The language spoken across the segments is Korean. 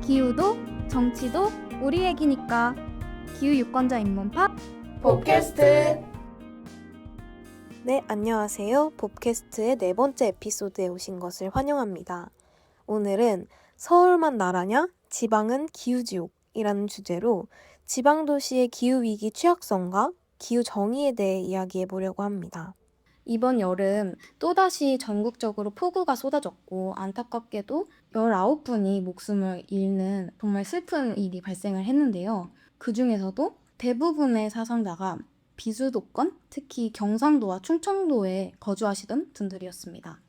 기후도 정치도 우리 얘기니까 기후 유권자 입문파 봅캐스트. 네, 안녕하세요. 봅캐스트의 네 번째 에피소드에 오신 것을 환영합니다. 오늘은 서울만 나라냐? 지방은 기후지옥이라는 주제로 지방도시의 기후위기 취약성과 기후정의에 대해 이야기해 보려고 합니다. 이번 여름 또다시 전국적으로 폭우가 쏟아졌고 안타깝게도 19분이 목숨을 잃는 정말 슬픈 일이 발생을 했는데요. 그 중에서도 대부분의 사상자가 비수도권, 특히 경상도와 충청도에 거주하시던 분들이었습니다.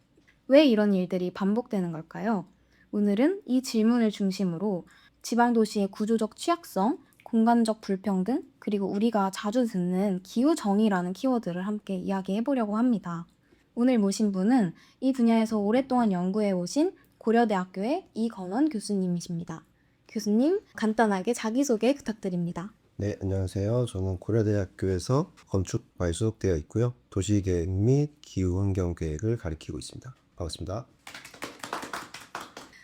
왜 이런 일들이 반복되는 걸까요? 오늘은 이 질문을 중심으로 지방도시의 구조적 취약성, 공간적 불평등, 그리고 우리가 자주 듣는 기후정의라는 키워드를 함께 이야기해 보려고 합니다. 오늘 모신 분은 이 분야에서 오랫동안 연구해 오신 고려대학교의 이건원 교수님이십니다. 교수님, 간단하게 자기소개 부탁드립니다. 네, 안녕하세요. 저는 고려대학교에서 건축과에 소속되어 있고요. 도시계획 및 기후환경계획을 가리키고 있습니다. 반갑습니다.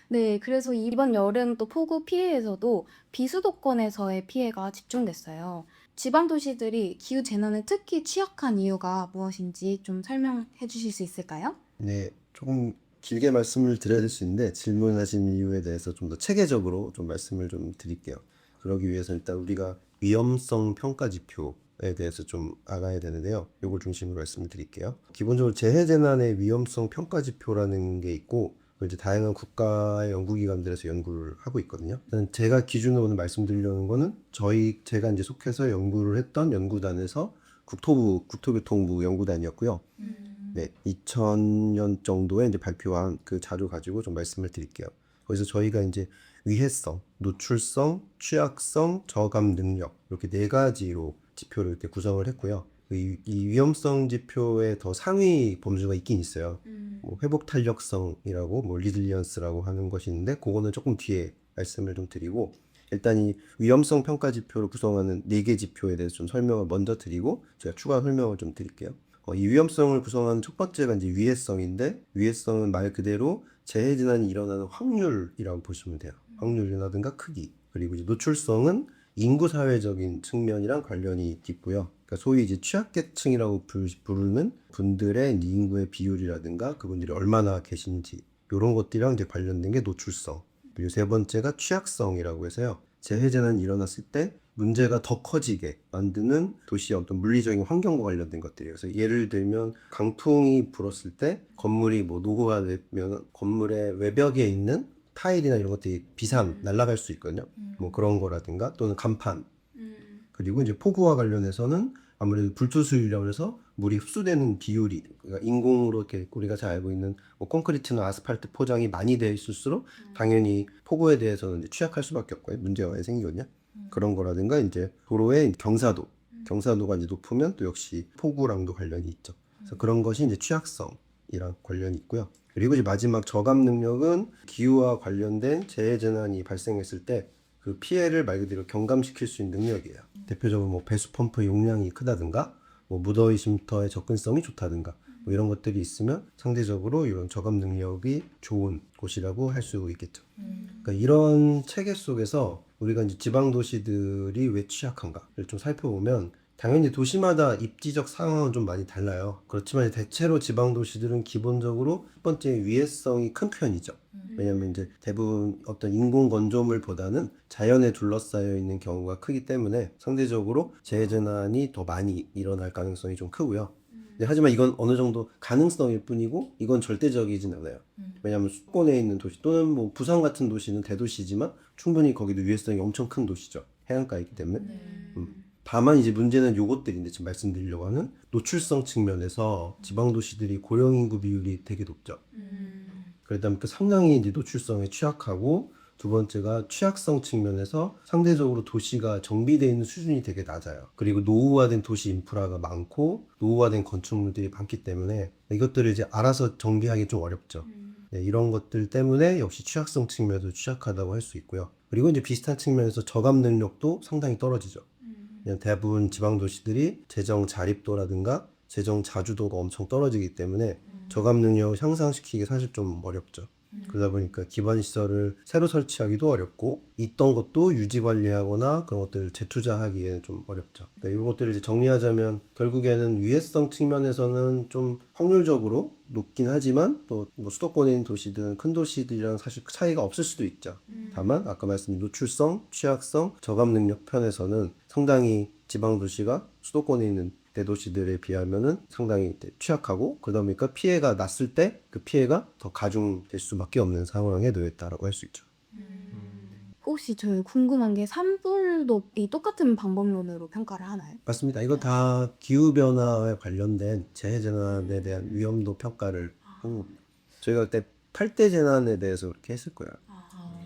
네, 그래서 이번 여름 또 폭우 피해에서도 비수도권에서의 피해가 집중됐어요. 지방 도시들이 기후 재난에 특히 취약한 이유가 무엇인지 좀 설명해 주실 수 있을까요? 네, 조금 길게 말씀을 드려야 될 수 있는데 질문하신 이유에 대해서 좀 더 체계적으로 좀 말씀을 좀 드릴게요. 그러기 위해서 일단 우리가 위험성 평가 지표에 대해서 좀 알아야 되는데요. 이걸 중심으로 말씀을 드릴게요. 기본적으로 재해재난의 위험성 평가 지표라는 게 있고 이제 다양한 국가의 연구기관들에서 연구를 하고 있거든요. 일단 제가 기준으로 오늘 말씀드리려는 거는 제가 이제 속해서 연구를 했던 연구단에서 국토교통부 연구단이었고요. 네, 2000년 정도에 이제 발표한 그 자료 가지고 좀 말씀을 드릴게요. 거기서 저희가 이제 위해성, 노출성, 취약성, 저감 능력 이렇게 네 가지로 지표를 이렇게 구성을 했고요. 이 위험성 지표에 더 상위 범주가 있긴 있어요. 뭐 회복 탄력성이라고 뭐 리질리언스라고 하는 것이 있는데 그거는 조금 뒤에 말씀을 좀 드리고 일단 이 위험성 평가 지표를 구성하는 네 개 지표에 대해서 좀 설명을 먼저 드리고 제가 추가 설명을 좀 드릴게요. 이 위험성을 구성하는 첫 번째가 이제 위해성인데 위해성은 말 그대로 재해 재난이 일어나는 확률이라고 보시면 돼요. 확률이라든가 크기. 그리고 이제 노출성은 인구 사회적인 측면이랑 관련이 있고요. 그러니까 소위 이제 취약계층이라고 부르는 분들의 인구의 비율이라든가 그분들이 얼마나 계신지 이런 것들이랑 이제 관련된 게 노출성. 그리고 세 번째가 취약성이라고 해서요. 재해재난이 일어났을 때 문제가 더 커지게 만드는 도시의 어떤 물리적인 환경과 관련된 것들이에요. 그래서 예를 들면 강풍이 불었을 때 건물이 뭐 노후가 되면 건물의 외벽에 있는 타일이나 이런 것들이 날아갈 수 있거든요. 뭐 그런 거라든가 또는 간판. 그리고 이제 폭우와 관련해서는 아무래도 불투수율이라고 해서 물이 흡수되는 비율이 그러니까 인공으로 이렇게 우리가 잘 알고 있는 뭐 콘크리트나 아스팔트 포장이 많이 되어 있을수록 당연히 폭우에 대해서는 이제 취약할 수밖에 없고요. 문제가 많이 생기거든요. 그런 거라든가 이제 도로의 경사도가 이제 높으면 또 역시 폭우랑도 관련이 있죠. 그래서 그런 것이 이제 취약성이랑 관련이 있고요. 그리고 이제 마지막 저감 능력은 기후와 관련된 재해 재난이 발생했을 때 그 피해를 말 그대로 경감시킬 수 있는 능력이에요. 대표적으로 뭐 배수 펌프 용량이 크다든가 뭐 무더위 쉼터의 접근성이 좋다든가 뭐 이런 것들이 있으면 상대적으로 이런 저감 능력이 좋은 곳이라고 할 수 있겠죠. 그러니까 이런 체계 속에서 우리가 이제 지방 도시들이 왜 취약한가를 좀 살펴보면 당연히 도시마다 입지적 상황은 좀 많이 달라요. 그렇지만 대체로 지방 도시들은 기본적으로 첫 번째 위해성이 큰 편이죠. 왜냐하면 이제 대부분 어떤 인공 건조물보다는 자연에 둘러싸여 있는 경우가 크기 때문에 상대적으로 재해재난이 더 많이 일어날 가능성이 좀 크고요. 하지만 이건 어느 정도 가능성일 뿐이고 이건 절대적이진 않아요. 왜냐하면 수도권에 있는 도시 또는 뭐 부산 같은 도시는 대도시지만 충분히 거기도 위해성이 엄청 큰 도시죠. 해안가에 있기 때문에. 다만 이제 문제는 요것들인데 지금 말씀드리려고 하는 노출성 측면에서 지방 도시들이 고령 인구 비율이 되게 높죠. 그러다 보니까 상당히 이제 노출성에 취약하고 두 번째가 취약성 측면에서 상대적으로 도시가 정비되어 있는 수준이 되게 낮아요. 그리고 노후화된 도시 인프라가 많고 노후화된 건축물들이 많기 때문에 이것들을 이제 알아서 정비하기 좀 어렵죠. 네, 이런 것들 때문에 역시 취약성 측면에도 취약하다고 할 수 있고요. 그리고 이제 비슷한 측면에서 저감 능력도 상당히 떨어지죠. 그냥 대부분 지방 도시들이 재정 자립도라든가 재정 자주도가 엄청 떨어지기 때문에 저감 능력을 향상시키기 사실 좀 어렵죠. 그러다 보니까 기반 시설을 새로 설치하기도 어렵고 있던 것도 유지 관리하거나 그런 것들을 재투자하기에는 좀 어렵죠. 네, 이런 것들을 이제 정리하자면 결국에는 위해성 측면에서는 좀 확률적으로 높긴 하지만 또 뭐 수도권에 있는 도시든 큰 도시들이랑 사실 차이가 없을 수도 있죠. 다만 아까 말씀드린 노출성, 취약성, 저감 능력 편에서는 상당히 지방 도시가 수도권에 있는 대도시들에 비하면은 상당히 취약하고 그러다 보니까 피해가 났을 때 그 피해가 더 가중될 수밖에 없는 상황에 놓였다라고 할 수 있죠. 혹시 저 궁금한 게 산불도 이 똑같은 방법론으로 평가를 하나요? 맞습니다. 이거 다 기후변화에 관련된 재해재난에 대한 위험도 평가를 하는 겁니다. 저희가 그때 8대 재난에 대해서 그렇게 했을 거예요.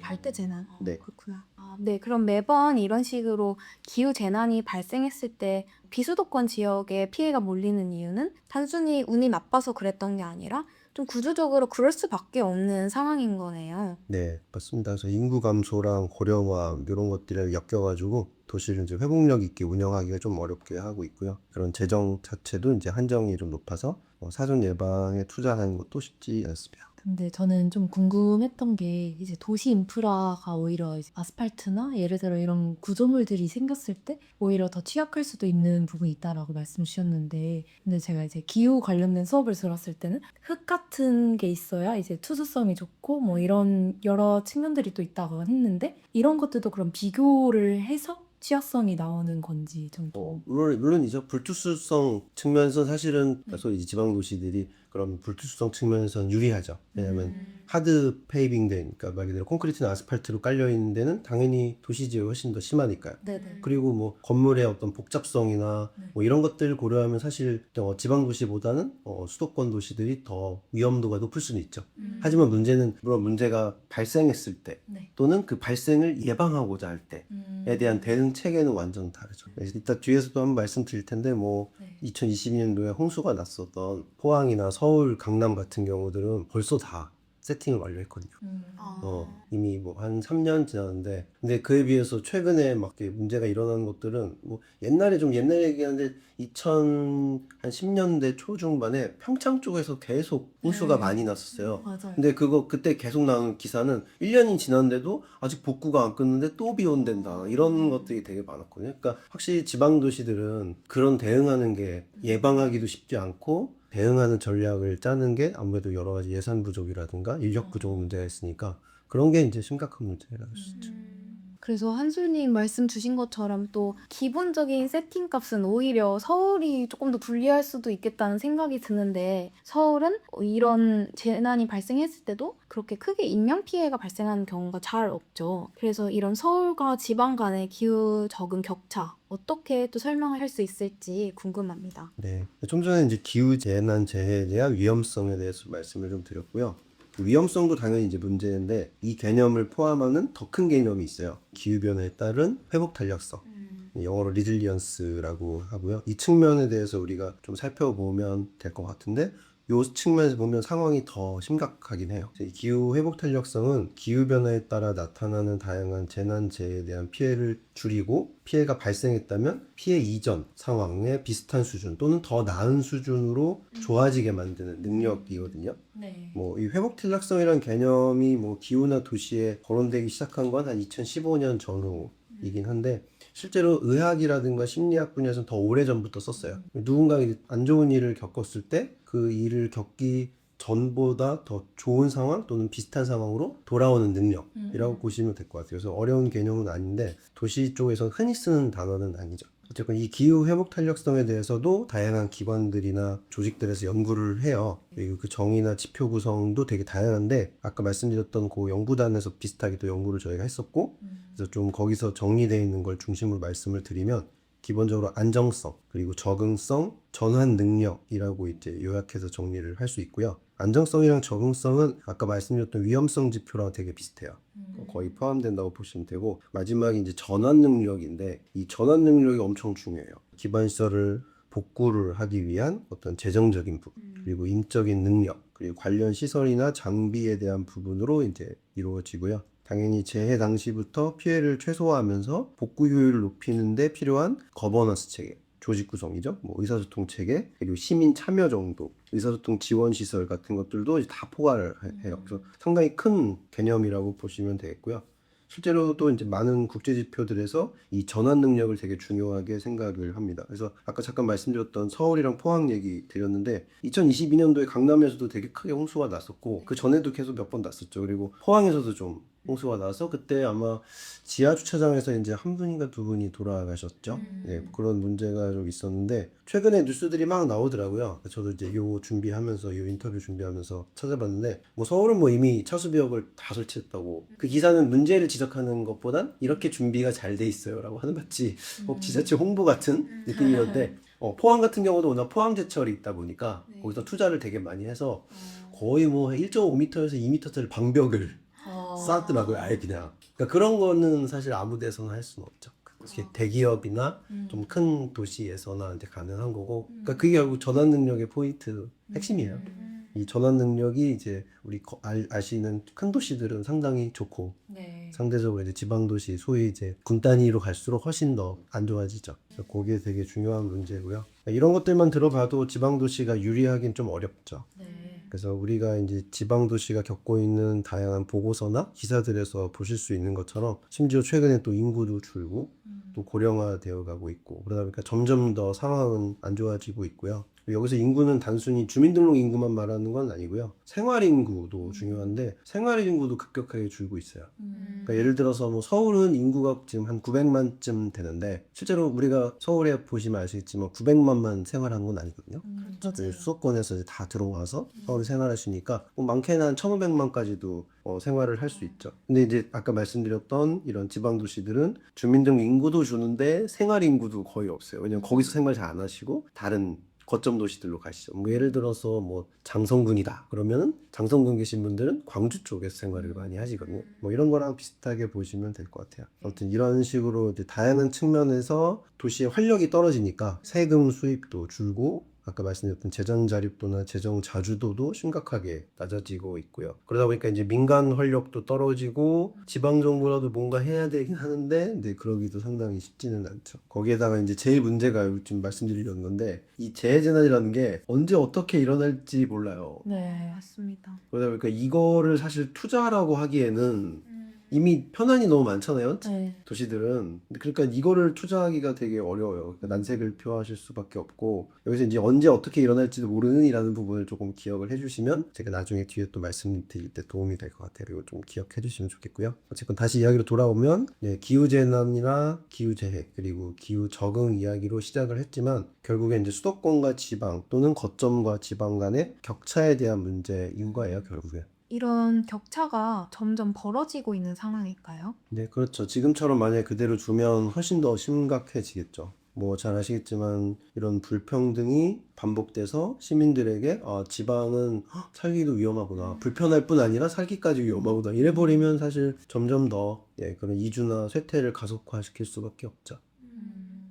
발대 재난. 네. 그렇구나. 네, 그럼 매번 이런 식으로 기후 재난이 발생했을 때 비수도권 지역에 피해가 몰리는 이유는 단순히 운이 나빠서 그랬던 게 아니라 좀 구조적으로 그럴 수밖에 없는 상황인 거네요. 네, 맞습니다. 그래서 인구 감소랑 고령화 이런 것들을 엮여가지고 도시를 이제 회복력 있게 운영하기가 좀 어렵게 하고 있고요. 그런 재정 자체도 이제 한정이 좀 높아서 사전 예방에 투자하는 것도 쉽지 않습니다. 근데 저는 좀 궁금했던 게 이제 도시 인프라가 오히려 이제 아스팔트나 예를 들어 이런 구조물들이 생겼을 때 오히려 더 취약할 수도 있는 부분이 있다라고 말씀 주셨는데 근데 제가 이제 기후 관련된 수업을 들었을 때는 흙 같은 게 있어야 이제 투수성이 좋고 뭐 이런 여러 측면들이 또 있다고 했는데 이런 것들도 그럼 비교를 해서 취약성이 나오는 건지 좀 물론이죠. 불투수성 측면에서 사실은 소위 지방 도시들이 그런 불투수성 측면에서는 유리하죠. 왜냐하면 하드 페이빙 된, 그러니까 말 그대로 콘크리트나 아스팔트로 깔려 있는 데는 당연히 도시 지역이 훨씬 더 심하니까요. 네네. 그리고 뭐 건물의 어떤 복잡성이나 뭐 이런 것들 고려하면 사실 지방 도시보다는 수도권 도시들이 더 위험도가 높을 수는 있죠. 하지만 문제는 물론 문제가 발생했을 때 네. 또는 그 발생을 예방하고자 할 때에 대한 대응 체계는 완전 다르죠. 그래서 이따 뒤에서도 한번 말씀드릴 텐데 뭐 네. 2022년도에 홍수가 났었던 포항이나 서울, 강남 같은 경우들은 벌써 다 세팅을 완료했거든요. 이미 뭐 한 3년 지났는데, 근데 그에 비해서 최근에 막 이렇게 문제가 일어나는 것들은 뭐 옛날에 좀 옛날 얘기하는데 2010년대 초중반에 평창 쪽에서 계속 홍수가 많이 났었어요. 맞아요. 근데 그때 계속 나온 기사는 1년이 지났는데도 아직 복구가 안 끝났는데 또 비 온댄다. 이런 것들이 되게 많았거든요. 그러니까 확실히 지방 도시들은 그런 대응하는 게 예방하기도 쉽지 않고 대응하는 전략을 짜는 게 아무래도 여러 가지 예산 부족이라든가 인력 부족 문제가 있으니까 그런 게 이제 심각한 문제라고 할 수 있죠. 그래서 한술님 말씀 주신 것처럼 또 기본적인 세팅 값은 오히려 서울이 조금 더 불리할 수도 있겠다는 생각이 드는데 서울은 이런 재난이 발생했을 때도 그렇게 크게 인명피해가 발생하는 경우가 잘 없죠. 그래서 이런 서울과 지방 간의 기후 적응 격차 어떻게 또 설명할 수 있을지 궁금합니다. 네. 좀 전에 이제 기후 재난 재해에 대한 위험성에 대해서 말씀을 좀 드렸고요. 그 위험성도 당연히 이제 문제인데 이 개념을 포함하는 더 큰 개념이 있어요. 기후 변화에 따른 회복 탄력성. 영어로 리질리언스라고 하고요. 이 측면에 대해서 우리가 좀 살펴보면 될 것 같은데 이 측면에서 보면 상황이 더 심각하긴 해요. 이 기후 회복 탄력성은 기후 변화에 따라 나타나는 다양한 재난 재해에 대한 피해를 줄이고 피해가 발생했다면 피해 이전 상황의 비슷한 수준 또는 더 나은 수준으로 좋아지게 만드는 능력이거든요. 네. 뭐 이 회복 탄력성이라는 개념이 뭐 기후나 도시에 거론되기 시작한 건 한 2015년 전후이긴 한데 실제로 의학이라든가 심리학 분야에서는 더 오래전부터 썼어요. 누군가 안 좋은 일을 겪었을 때 그 일을 겪기 전보다 더 좋은 상황 또는 비슷한 상황으로 돌아오는 능력이라고 보시면 될 것 같아요. 그래서 어려운 개념은 아닌데 도시 쪽에서 흔히 쓰는 단어는 아니죠. 어쨌건 이 기후 회복 탄력성에 대해서도 다양한 기관들이나 조직들에서 연구를 해요. 그리고 그 정의나 지표 구성도 되게 다양한데 아까 말씀드렸던 그 연구단에서 비슷하게 또 연구를 저희가 했었고 그래서 좀 거기서 정리되어 있는 걸 중심으로 말씀을 드리면 기본적으로 안정성, 그리고 적응성, 전환 능력이라고 이제 요약해서 정리를 할 수 있고요. 안정성이랑 적응성은 아까 말씀드렸던 위험성 지표랑 되게 비슷해요. 거의 포함된다고 보시면 되고 마지막에 이제 전환 능력인데 이 전환 능력이 엄청 중요해요. 기반 시설을 복구를 하기 위한 어떤 재정적인 부분, 그리고 인적인 능력, 그리고 관련 시설이나 장비에 대한 부분으로 이제 이루어지고요. 당연히 재해 당시부터 피해를 최소화하면서 복구 효율을 높이는 데 필요한 거버넌스 체계, 조직 구성이죠. 뭐 의사소통 체계, 그리고 시민 참여 정도, 의사소통 지원 시설 같은 것들도 이제 다 포괄을 해요. 그래서 상당히 큰 개념이라고 보시면 되겠고요. 실제로도 이제 많은 국제 지표들에서 이 전환 능력을 되게 중요하게 생각을 합니다. 그래서 아까 잠깐 말씀드렸던 서울이랑 포항 얘기 드렸는데 2022년도에 강남에서도 되게 크게 홍수가 났었고 그 전에도 계속 몇 번 났었죠. 그리고 포항에서도 좀 홍수가 나서 그때 아마 지하 주차장에서 이제 한 분인가 두 분이 돌아가셨죠. 예, 그런 문제가 좀 있었는데 최근에 뉴스들이 막 나오더라고요. 저도 이제 요 준비하면서 요 인터뷰 준비하면서 찾아봤는데 뭐 서울은 뭐 이미 차수비역을 다 설치했다고 그 기사는 문제를 지적하는 것보단 이렇게 준비가 잘 돼 있어요라고 하는 마치 꼭 지자체 홍보 같은 느낌이었는데 포항 같은 경우도 워낙 포항제철이 있다 보니까 거기서 투자를 되게 많이 해서 거의 뭐 1.5m에서 2m짜리 방벽을 쌓았더라고요. 아예 그냥. 그러니까 그런 거는 사실 아무 데서나 할 수는 없죠. 이렇게 대기업이나 좀 큰 도시에서나 이제 가능한 거고. 그러니까 그게 결국 전환 능력의 포인트 핵심이에요. 이 전환 능력이 이제 우리 아시는 큰 도시들은 상당히 좋고 네. 상대적으로 이제 지방 도시 소위 이제 군 단위로 갈수록 훨씬 더 안 좋아지죠. 그래서 그게 되게 중요한 문제고요. 이런 것들만 들어봐도 지방 도시가 유리하긴 좀 어렵죠. 네. 그래서 우리가 이제 지방 도시가 겪고 있는 다양한 보고서나 기사들에서 보실 수 있는 것처럼 심지어 최근에 또 인구도 줄고 또 고령화되어 가고 있고 그러다 보니까 점점 더 상황은 안 좋아지고 있고요. 여기서 인구는 단순히 주민등록 인구만 말하는 건 아니고요. 생활인구도 중요한데 생활인구도 급격하게 줄고 있어요. 그러니까 예를 들어서 뭐 서울은 인구가 지금 한 900만쯤 되는데 실제로 우리가 서울에 보시면 아시겠지만 900만만 생활한 건 아니거든요. 맞아요. 수도권에서 이제 다 들어와서 서울에 생활하시니까 뭐 많게는 한 1,500만까지도 생활을 할 수 있죠. 근데 이제 아까 말씀드렸던 이런 지방 도시들은 주민등록 인구도 주는데 생활 인구도 거의 없어요. 왜냐면 거기서 생활 잘 안 하시고 다른 거점 도시들로 가시죠. 뭐 예를 들어서 뭐 장성군이다. 그러면은 장성군 계신 분들은 광주 쪽에서 생활을 많이 하시거든요. 뭐 이런 거랑 비슷하게 보시면 될 것 같아요. 아무튼 이런 식으로 이제 다양한 측면에서 도시의 활력이 떨어지니까 세금 수입도 줄고 아까 말씀드렸던 재정 자립도나 재정 자주도도 심각하게 낮아지고 있고요. 그러다 보니까 이제 민간 활력도 떨어지고 지방 정부라도 뭔가 해야 되긴 하는데 근데 그러기도 상당히 쉽지는 않죠. 거기에다가 이제 제일 문제가 지금 말씀드리려는 건데 이 재해재난이라는 게 언제 어떻게 일어날지 몰라요. 네. 맞습니다. 그러다 보니까 이거를 사실 투자라고 하기에는 이미 편안이 너무 많잖아요. 네. 도시들은. 그러니까 이거를 투자하기가 되게 어려워요. 그러니까 난색을 표하실 수밖에 없고 여기서 이제 언제 어떻게 일어날지도 모르는이라는 부분을 조금 기억을 해주시면 제가 나중에 뒤에 또 말씀드릴 때 도움이 될 것 같아요. 이거 좀 기억해 주시면 좋겠고요. 어쨌건 다시 이야기로 돌아오면 기후재난이나 기후재해 그리고 기후적응 이야기로 시작을 했지만 결국엔 이제 수도권과 지방 또는 거점과 지방 간의 격차에 대한 문제인 거예요. 결국엔. 이런 격차가 점점 벌어지고 있는 상황일까요? 네, 그렇죠. 지금처럼 만약에 그대로 두면 훨씬 더 심각해지겠죠. 뭐 잘 아시겠지만 이런 불평등이 반복돼서 시민들에게 지방은 살기도 위험하구나. 불편할 뿐 아니라 살기까지 위험하구나. 이래버리면 사실 점점 더 그런 이주나 쇠퇴를 가속화시킬 수밖에 없죠.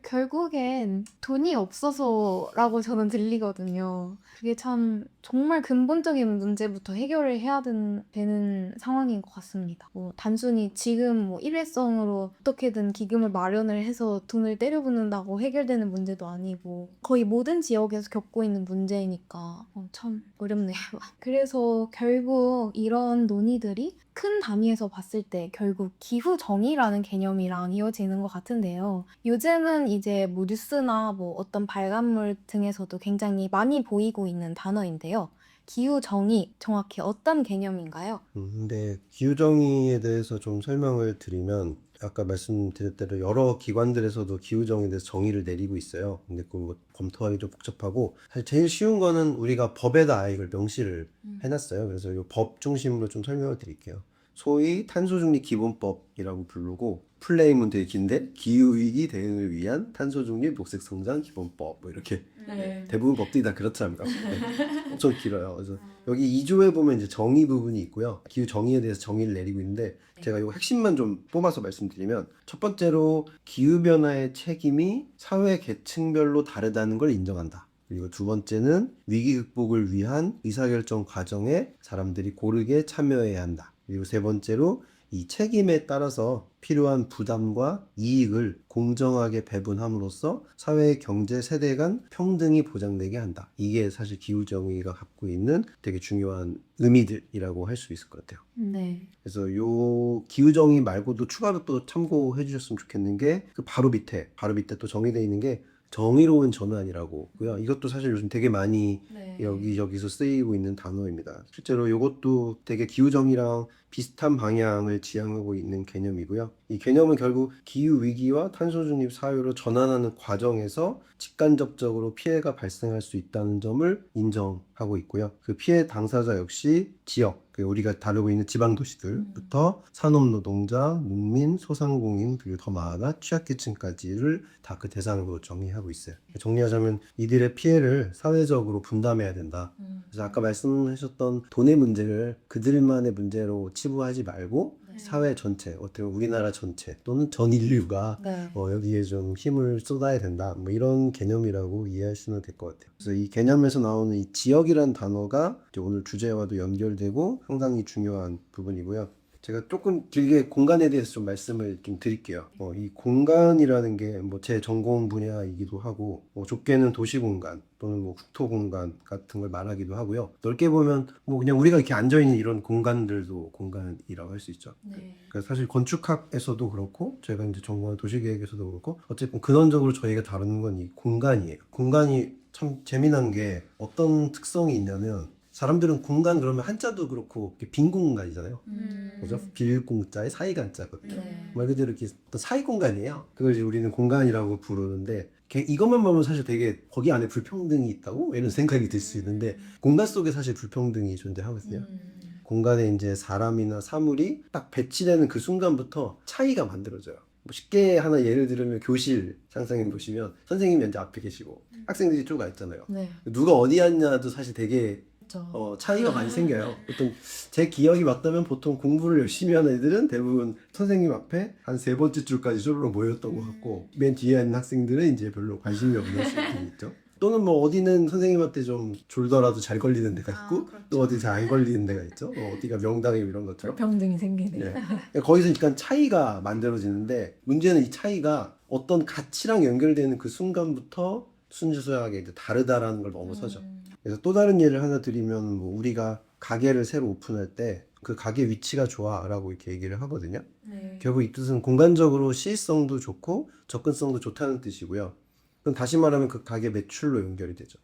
결국엔 돈이 없어서라고 저는 들리거든요. 그게 참 정말 근본적인 문제부터 해결을 해야 되는 상황인 것 같습니다. 뭐 단순히 지금 뭐 일회성으로 어떻게든 기금을 마련을 해서 돈을 때려붓는다고 해결되는 문제도 아니고 거의 모든 지역에서 겪고 있는 문제이니까 참 어렵네요. 그래서 결국 이런 논의들이 큰 단위에서 봤을 때 결국 기후 정의라는 개념이랑 이어지는 것 같은데요. 요즘은 이제 뭐 뉴스나 뭐 어떤 발간물 등에서도 굉장히 많이 보이고 있는 단어인데요. 기후 정의 정확히 어떤 개념인가요? 근데 기후정의에 대해서 좀 설명을 드리면 아까 말씀드린 대로 여러 기관들에서도 기후정의에 대해서 정의를 내리고 있어요. 근데 그거 뭐 검토하기 좀 복잡하고 사실 제일 쉬운 거는 우리가 법에다 아예 이걸 명시를 해놨어요. 그래서 이 법 중심으로 좀 설명을 드릴게요. 소위 탄소중립 기본법이라고 부르고 플레임은 되게 긴데 기후위기 대응을 위한 탄소중립 녹색성장 기본법 뭐 이렇게 네. 대부분 법들이 다 그렇답니다. 엄청 길어요. 그래서 여기 2조에 보면 이제 정의 부분이 있고요. 기후 정의에 대해서 정의를 내리고 있는데 제가 이 핵심만 좀 뽑아서 말씀드리면 첫 번째로 기후 변화의 책임이 사회 계층별로 다르다는 걸 인정한다. 그리고 두 번째는 위기 극복을 위한 의사결정 과정에 사람들이 고르게 참여해야 한다. 그리고 세 번째로 이 책임에 따라서 필요한 부담과 이익을 공정하게 배분함으로써 사회, 경제, 세대 간 평등이 보장되게 한다. 이게 사실 기후정의가 갖고 있는 되게 중요한 의미들이라고 할 수 있을 것 같아요. 네. 그래서 요 기후정의 말고도 추가로 또 참고해 주셨으면 좋겠는 게 그 바로 밑에 또 정의되어 있는 게 정의로운 전환이라고요. 이것도 사실 요즘 되게 많이 네. 여기저기서 쓰이고 있는 단어입니다. 실제로 이것도 되게 기후정의랑 비슷한 방향을 지향하고 있는 개념이고요. 이 개념은 결국 기후위기와 탄소중립 사회로 전환하는 과정에서 직간접적으로 피해가 발생할 수 있다는 점을 인정하고 있고요. 그 피해 당사자 역시 지역, 우리가 다루고 있는 지방도시들부터 산업노동자, 농민, 소상공인, 그리고 더 나아가 취약계층까지를 다 그 대상으로 정의하고 있어요. 정리하자면 이들의 피해를 사회적으로 분담해야 된다. 그래서 아까 말씀하셨던 돈의 문제를 그들만의 문제로 치부하지 말고 네. 사회 전체, 어떻게 보면 우리나라 전체 또는 전 인류가 네. 여기에 좀 힘을 쏟아야 된다. 뭐 이런 개념이라고 이해하시면 될 것 같아요. 그래서 이 개념에서 나오는 이 지역이란 단어가 이제 오늘 주제와도 연결되고 상당히 중요한 부분이고요. 제가 조금 길게 공간에 대해서 좀 말씀을 좀 드릴게요. 이 공간이라는 게 뭐 제 전공 분야이기도 하고, 좁게는 도시 공간 또는 뭐 국토 공간 같은 걸 말하기도 하고요. 넓게 보면 뭐 그냥 우리가 이렇게 앉아 있는 이런 공간들도 공간이라고 할 수 있죠. 네. 그래서 사실 건축학에서도 그렇고 제가 이제 전공한 도시계획에서도 그렇고 어쨌든 근원적으로 저희가 다루는 건 이 공간이에요. 공간이 참 재미난 게 어떤 특성이 있냐면 사람들은 공간 그러면 한자도 그렇고 이렇게 빈 공간이잖아요. 그죠? 빌공자에 사이간자거든요. 네. 말 그대로 이렇게 어떤 사이 공간이에요. 그걸 이제 우리는 공간이라고 부르는데 이것만 보면 사실 되게 거기 안에 불평등이 있다고 이런 생각이 들 수 있는데 공간 속에 사실 불평등이 존재하거든요. 공간에 이제 사람이나 사물이 딱 배치되는 그 순간부터 차이가 만들어져요. 뭐 쉽게 하나 예를 들면 교실 상상해 보시면 선생님이 이제 앞에 계시고 학생들이 쭉 앉잖아요. 네. 누가 어디 앉냐도 사실 되게 그렇죠. 차이가 많이 생겨요. 보통 제 기억이 맞다면 보통 공부를 열심히 하는 애들은 대부분 선생님 앞에 한 세 번째 줄까지 쪼르륵 모였던 것 같고 맨 뒤에 있는 학생들은 이제 별로 관심이 없는 수준이 있죠. 또는 뭐 어디는 선생님한테 좀 졸더라도 잘 걸리는 데가 있고 그렇죠. 또 어디 잘 안 걸리는 데가 있죠. 어디가 명당이고 이런 것처럼. 불평등이 생기네. 네. 거기서 약간 차이가 만들어지는데 문제는 이 차이가 어떤 가치랑 연결되는 그 순간부터 순수하게 이제 다르다라는 걸 넘어서죠. 그래서 또 다른 예를 하나 드리면 뭐 우리가 가게를 새로 오픈할 때 그 가게 위치가 좋아라고 이렇게 얘기를 하거든요. 네. 결국 이 뜻은 공간적으로 시의성도 좋고 접근성도 좋다는 뜻이고요. 그럼 다시 말하면 그 가게 매출로 연결이 되죠.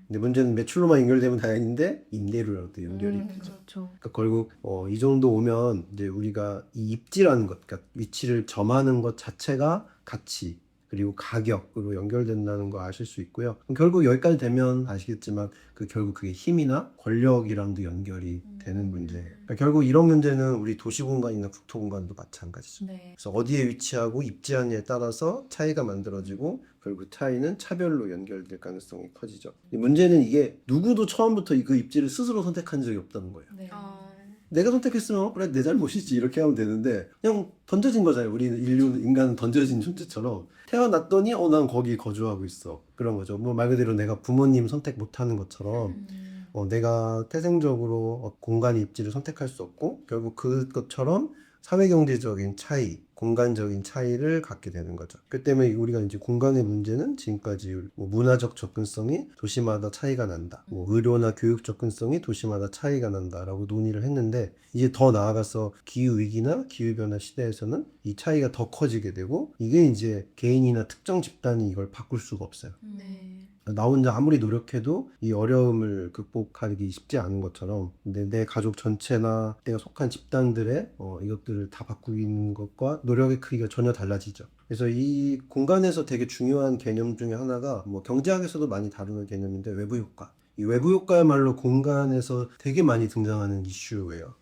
근데 문제는 매출로만 연결되면 다행인데 임대료랑도 연결이 되죠. 그렇죠. 그러니까 결국 이 정도 오면 이제 우리가 이 입지라는 것, 그러니까 위치를 점하는 것 자체가 가치 그리고 가격으로 연결된다는 거 아실 수 있고요. 그럼 결국 여기까지 되면 아시겠지만 결국 그게 힘이나 권력이랑도 연결이 되는 문제예요. 그러니까 결국 이런 문제는 우리 도시 공간이나 국토 공간도 마찬가지죠. 네. 그래서 어디에 위치하고 입지하느냐에 따라서 차이가 만들어지고 결국 그 차이는 차별로 연결될 가능성이 커지죠. 문제는 이게 누구도 처음부터 그 입지를 스스로 선택한 적이 없다는 거예요. 네. 내가 선택했으면 그래 내 잘못이지 이렇게 하면 되는데 그냥 던져진 거잖아요. 우리는 인간은 던져진 존재처럼 태어났더니 난 거기 거주하고 있어 그런 거죠. 뭐 말 그대로 내가 부모님 선택 못하는 것처럼 내가 태생적으로 공간의 입지를 선택할 수 없고 결국 그것처럼 사회경제적인 차이, 공간적인 차이를 갖게 되는 거죠. 그 때문에 우리가 이제 공간의 문제는 지금까지 뭐 문화적 접근성이 도시마다 차이가 난다. 뭐 의료나 교육 접근성이 도시마다 차이가 난다라고 논의를 했는데 이제 더 나아가서 기후위기나 기후변화 시대에서는 이 차이가 더 커지게 되고 이게 이제 개인이나 특정 집단이 이걸 바꿀 수가 없어요. 네. 나 혼자 아무리 노력해도 이 어려움을 극복하기 쉽지 않은 것처럼 내 가족 전체나 내가 속한 집단들의 이것들을 다 바꾸는 것과 노력의 크기가 전혀 달라지죠. 그래서 이 공간에서 되게 중요한 개념 중에 하나가 뭐 경제학에서도 많이 다루는 개념인데 외부 효과. 이 외부 효과야말로 공간에서 되게 많이 등장하는 이슈예요.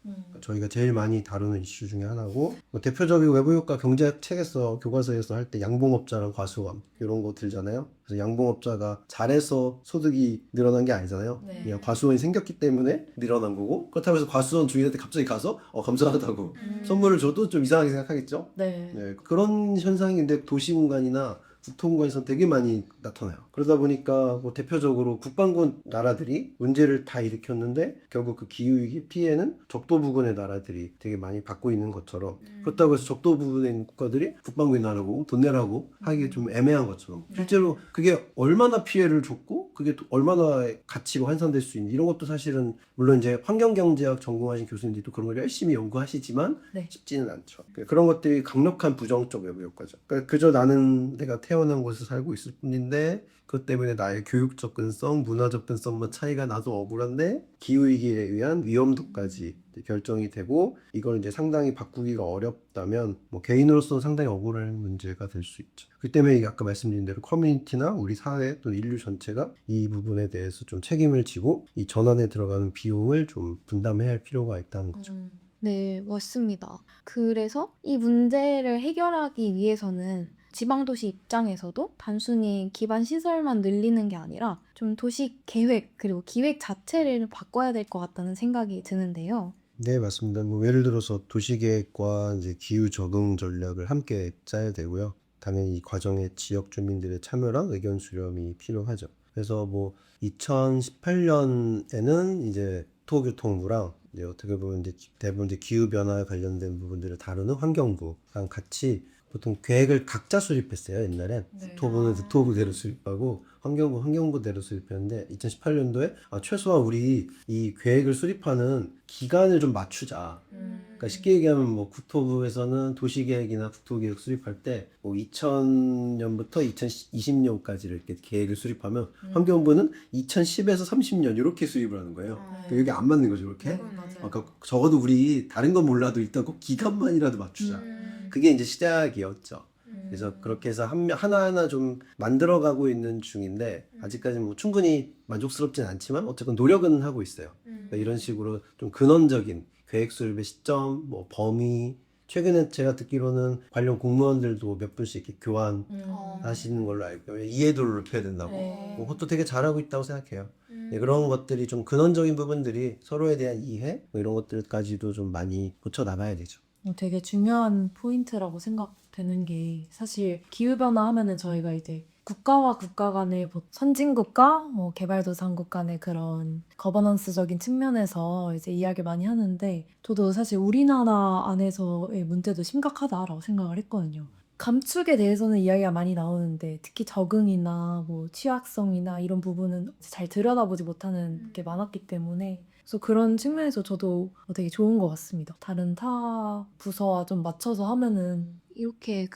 저희가 제일 많이 다루는 이슈 중에 하나고 뭐 대표적인 외부 효과 경제학 책에서 교과서에서 할 때 양봉업자랑 과수원 이런 거 들잖아요. 그래서 양봉업자가 잘해서 소득이 늘어난 게 아니잖아요. 네. 그냥 과수원이 생겼기 때문에 늘어난 거고 그렇다고 해서 과수원 주인한테 갑자기 가서 감사하다고 선물을 줘도 좀 이상하게 생각하겠죠. 네. 네, 그런 현상인데 도시 공간이나 국토부에서 되게 많이 나타나요. 그러다 보니까 뭐 대표적으로 국방군 나라들이 문제를 다 일으켰는데 결국 그 기후위기 피해는 적도 부근의 나라들이 되게 많이 받고 있는 것처럼 그렇다고 해서 적도 부근의 국가들이 국방군이 나라고 돈 내라고 하기 좀 애매한 것처럼 실제로 그게 얼마나 피해를 줬고 그게 또 얼마나 가치로 환산될 수 있는지 이런 것도 사실은 물론 이제 환경경제학 전공하신 교수님들이 또 그런 걸 열심히 연구하시지만 네. 쉽지는 않죠. 그런 것들이 강력한 부정적 외부 효과죠. 그러니까 그저 나는 내가 태어난 곳에 살고 있을 뿐인데 그것 때문에 나의 교육 접근성, 문화 접근성 뭐 차이가 나도 억울한데 기후위기에 의한 위험도까지 이제 결정이 되고 이걸 이제 상당히 바꾸기가 어렵다면 뭐 개인으로서는 상당히 억울한 문제가 될 수 있죠. 그 때문에 아까 말씀드린 대로 커뮤니티나 우리 사회 또 인류 전체가 이 부분에 대해서 좀 책임을 지고 이 전환에 들어가는 비용을 좀 분담해야 할 필요가 있다는 거죠. 네, 맞습니다. 그래서 이 문제를 해결하기 위해서는 지방도시 입장에서도 단순히 기반 시설만 늘리는 게 아니라 좀 도시 계획 그리고 기획 자체를 바꿔야 될 것 같다는 생각이 드는데요. 네, 맞습니다. 뭐 예를 들어서 도시계획과 이제 기후 적응 전략을 함께 짜야 되고요. 당연히 이 과정에 지역 주민들의 참여랑 의견 수렴이 필요하죠. 그래서 뭐 2018년에는 이제 국토교통부랑 이제 어떻게 보면 이제 대부분 이제 기후 변화에 관련된 부분들을 다루는 환경부랑 같이 보통 계획을 각자 수립했어요. 옛날엔 국토부는 국토부대로 수립하고 환경부 환경부대로 수립했는데 2018년도에 최소한 우리 이 계획을 수립하는 기간을 좀 맞추자. 그러니까 쉽게 얘기하면 뭐 국토부에서는 도시계획이나 국토계획 수립할 때 뭐 2000년부터 2020년까지를 이렇게 계획을 수립하면 환경부는 2010에서 30년 이렇게 수립을 하는 거예요. 그러니까 이게 안 맞는 거죠, 이렇게. 그러니까 적어도 우리 다른 건 몰라도 일단 그 기간만이라도 맞추자. 그게 이제 시작이었죠. 그래서 그렇게 해서 하나하나 좀 만들어가고 있는 중인데 아직까지 뭐 충분히 만족스럽진 않지만 어쨌든 노력은 하고 있어요. 그러니까 이런 식으로 좀 근원적인 계획 수립의 시점, 뭐 범위 최근에 제가 듣기로는 관련 공무원들도 몇 분씩 이렇게 교환하시는 걸로 알고 이해도를 높여야 된다고 뭐 그것도 되게 잘하고 있다고 생각해요. 네, 그런 것들이 좀 근원적인 부분들이 서로에 대한 이해 뭐 이런 것들까지도 좀 많이 고쳐 나가야 되죠. 되게 중요한 포인트라고 생각되는 게 사실 기후변화 하면은 저희가 이제 국가와 국가 간의 선진국과 뭐 개발도상국 간의 그런 거버넌스적인 측면에서 이제 이야기를 많이 하는데 저도 사실 우리나라 안에서의 문제도 심각하다라고 생각을 했거든요. 감축에 대해서는 이야기가 많이 나오는데 특히 적응이나 뭐 취약성이나 이런 부분은 잘 들여다보지 못하는 게 많았기 때문에 그래서 그런 측면에서 저도 되게 좋은 것 같습니다. 다른 타 부서와 좀 맞춰서 하면은 이렇게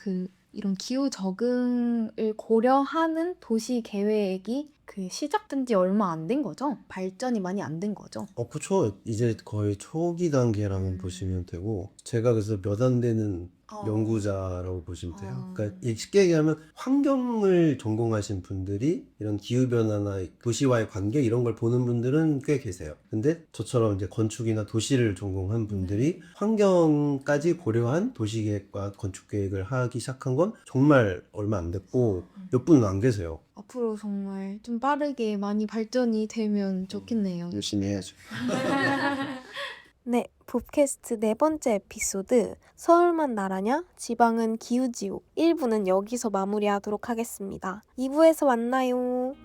이런 기후 적응을 고려하는 도시 계획이 시작된 지 얼마 안 된 거죠? 발전이 많이 안 된 거죠? 그쵸. 이제 거의 초기 단계라고 보시면 되고, 제가 그래서 몇 안 되는 연구자라고 보시면 돼요. 그러니까 쉽게 얘기하면 환경을 전공하신 분들이 이런 기후변화나 도시와의 관계 이런 걸 보는 분들은 꽤 계세요. 근데 저처럼 이제 건축이나 도시를 전공한 분들이 환경까지 고려한 도시계획과 건축계획을 하기 시작한 건 정말 얼마 안 됐고, 몇 분은 안 계세요. 앞으로 정말 좀 빠르게 많이 발전이 되면 좋겠네요. 열심히 해야죠. 네, 봅캐스트 네 번째 에피소드 서울만 나라냐? 지방은 기후지옥 1부는 여기서 마무리하도록 하겠습니다. 2부에서 만나요.